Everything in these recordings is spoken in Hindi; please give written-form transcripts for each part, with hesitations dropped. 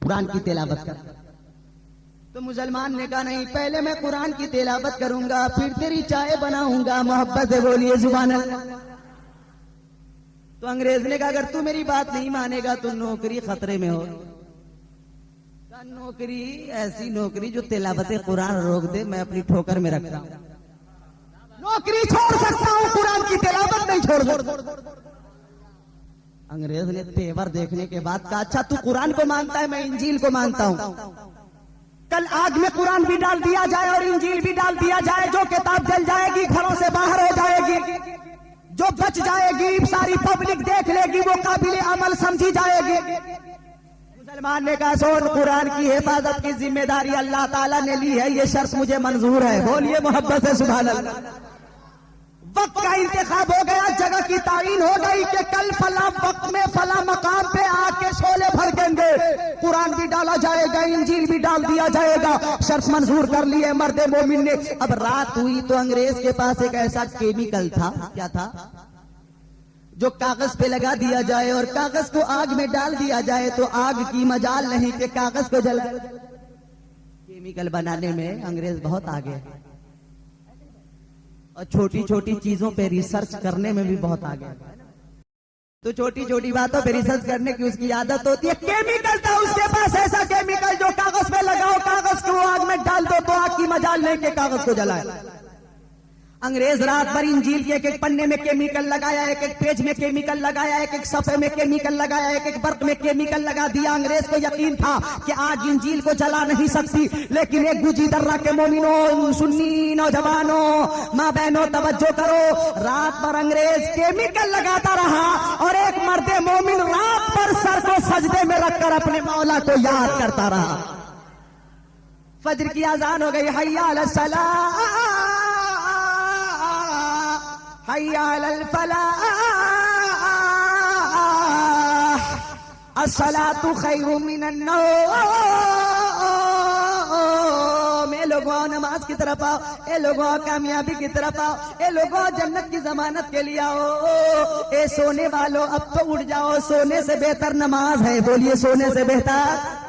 कुरान की तिलावत कर। तो मुसलमान ने कहा नहीं, पहले मैं कुरान की तिलावत करूंगा, फिर तेरी चाय बनाऊंगा। मोहब्बत से बोलिए सुभान अल्लाह। तो अंग्रेज ने कहा अगर तू मेरी बात नहीं मानेगा तो नौकरी खतरे में हो। नौकरी ऐसी नौकरी जो तिलावत कुरान रोक दे, मैं अपनी ठोकर में रखता हूं। नौकरी छोड़ सकता हूं, कुरान की तिलावत नहीं छोड़ सकता। अंग्रेज ने तेवर देखने के बाद कहा अच्छा तू कुरान को मानता है, मैं इंजील को मानता हूं। कल आग में कुरान भी डाल दिया जाए और इंजील भी डाल दिया जाए, जो किताब जल जाएगी, घरों से बाहर हो जाएगी, जो बच जाएगी सारी पब्लिक देख लेगी, वो काबिल अमल समझी जाएगी। मुसलमान ने कहा सोन, कुरान की हिफाजत की जिम्मेदारी अल्लाह ताला ने ली है, ये शर्त मुझे मंजूर है। बोलिए मोहब्बत से सुभान अल्लाह। वक्त का इंतखाब हो गया, जगह की तायीन हो गई कि कल फला वक्त में फला मकाम पे आके शोले भड़केंगे, कुरान भी डाला जाएगा, इंजील भी डाल दिया जाएगा। शर्त मंजूर कर ली है मर्दे मोमिन ने। अब रात हुई तो अंग्रेज के पास एक ऐसा केमिकल था, क्या था, जो कागज पे लगा दिया जाए और कागज को आग में डाल दिया जाए तो आग की मजाल नहीं कि कागज को जला। केमिकल बनाने में अंग्रेज बहुत आगे है और छोटी छोटी चीजों पे रिसर्च करने में भी बहुत आगे है। तो छोटी छोटी बातों पे रिसर्च करने की उसकी आदत होती है। केमिकल था उसके पास, ऐसा केमिकल जो कागज पे लगाओ, कागज को आग में डाल दो तो आग की मजाल नहीं के कागज को जलाए। अंग्रेज रात भर इंजील के एक एक पन्ने में केमिकल लगाया, एक एक पेज में केमिकल लगाया, एक एक सफ़े में केमिकल लगाया, एक एक बर्क में केमिकल लगा दिया। अंग्रेज को यकीन था कि आज इंजील को जला नहीं सकती, लेकिन एक गुजी दर्रा के मोमिनों, सुन्नी नौजवानों, माँ बहनों तवज्जो करो, रात भर अंग्रेज केमिकल लगाता रहा और एक मर्दे मोमिन रात भर सर को सजदे में रखकर अपने मौला को याद करता रहा। फजर की अजान हो गई, हय्या अलस सलाह, हय्या अलल फलाह, अस्सलातु खैरुम मिनन नौम। ए लोगों नमाज की तरफ आओ, ए लोगों कामयाबी की तरफ आओ, ए लोगों जन्नत की जमानत के लिए आओ। ए सोने वालों अब तो उठ जाओ, सोने से बेहतर नमाज है। बोलिए सोने से बेहतर।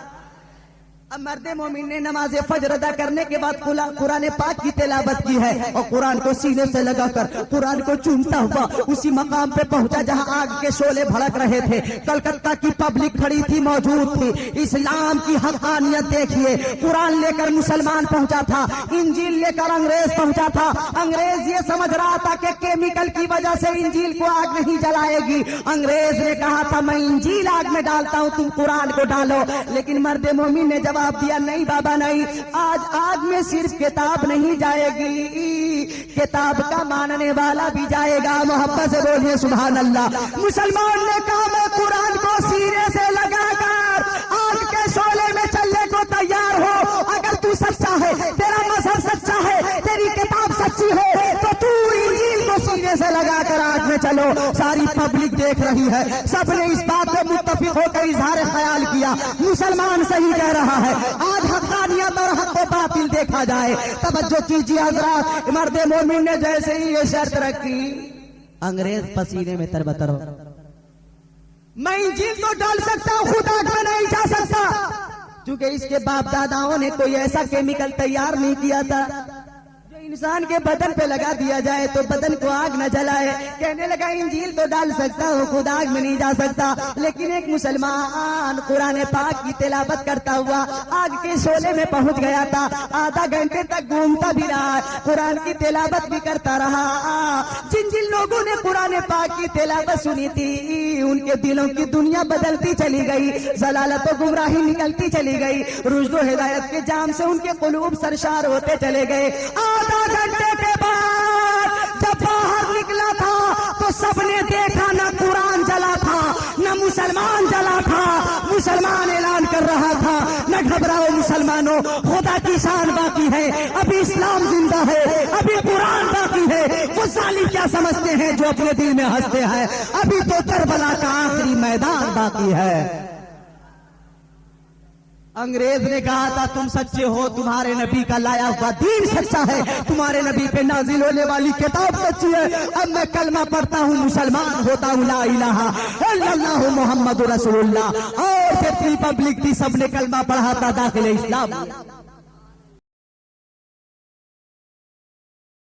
अब मर्दे मोमिन ने नमाज फजर अदा करने के बाद कुरान पाक की तिलावत की है और कुरान को सीने से लगाकर कुरान को चूमता हुआ उसी मकाम पे पहुंचा जहां आग के शोले भड़क रहे थे। कलकत्ता की पब्लिक खड़ी थी, मौजूद थी। इस्लाम की हक़ानियत देखिए, कुरान लेकर मुसलमान पहुंचा था, इंजील लेकर अंग्रेज पहुंचा था। अंग्रेज ये समझ रहा था कि केमिकल की वजह से इंजील को आग नहीं जलाएगी। अंग्रेज ने कहा था मैं इंजील आग में डालता हूं, तुम कुरान को डालो। लेकिन मर्दे मोमिन ने जवाब दिया नहीं बाबा नहीं, आज आग में सिर्फ किताब नहीं जाएगी, किताब का मानने वाला भी जाएगा। मोहब्बत से बोलिए सुभान अल्लाह। मुसलमान ने कहा मैं कुरान को सीने से लगाकर आग के शोले में चलने को तैयार हो। अगर तू सच्चा है, तेरा मजहब सच्चा है, तेरी किताब सच्ची है, तो तू इंजील को सीने से लगाकर आग में चलो। सारी पब्लिक देख रही है, सबने इस बात पे मुत्तफिक होकर इजहार ख्याल किया मुसलमान सही कह रहा है। आज हक़ानियत और हक़ व बातिल देखा जाए। तवज्जो कीजिए हज़रात, मर्दे मोमिन ने जैसे ही ये शर्त रखी, अंग्रेज पसीने में तरबतर हो। मैं इंजील तो डाल सकता हूं, खुदा का नहीं जा सकता, क्योंकि इसके बाप दादाओं ने कोई ऐसा केमिकल तैयार नहीं किया था जो इंसान के बदन पे लगा दिया जाए तो बदन को आग न जलाए। कहने लगा इंजील तो डाल सकता हूँ, खुद आग में नहीं जा सकता। लेकिन एक मुसलमान कुरान पाक की तिलावत करता हुआ आग के शोले में पहुंच गया था। आधा घंटे तक घूमता भी रहा, कुरान की तिलावत भी करता रहा। जिन जिन लोगों ने कुरान पाक की तिलावत सुनी थी, उनके दिलों की दुनिया बदलती चली गई, जलालत और गुमराही निकलती चली गई, रुश्द और हिदायत के जाम से उनके कुलूब सरशार होते चले गए। आधा घंटे के बाद जब बाहर निकला था तो सबने देखा न कुरान जला था, न मुसलमान जला था। मुसलमान ऐलान कर रहा था न घबराओ मुसलमानों, खुदा की शान बाकी है, अभी इस्लाम जिंदा है, अभी कुरान बाकी है। वो जालिम क्या समझते हैं जो अपने दिल में हंसते हैं, अभी तो करबला का आखिरी मैदान बाकी है। अंग्रेज ने कहा था तुम सच्चे हो, तुम्हारे नबी का लाया हुआ दीन सच्चा है, तुम्हारे नबी पे नाजिल होने वाली किताब सच्ची है। अब मैं कलमा पढ़ता हूँ, मुसलमान होता हूँ, ला इलाहा इल्लल्लाहु मुहम्मदुर रसूलुल्लाह। और फिर रिपब्लिक थी, सबने कलमा पढ़ा था, दाखिल इस्लाम।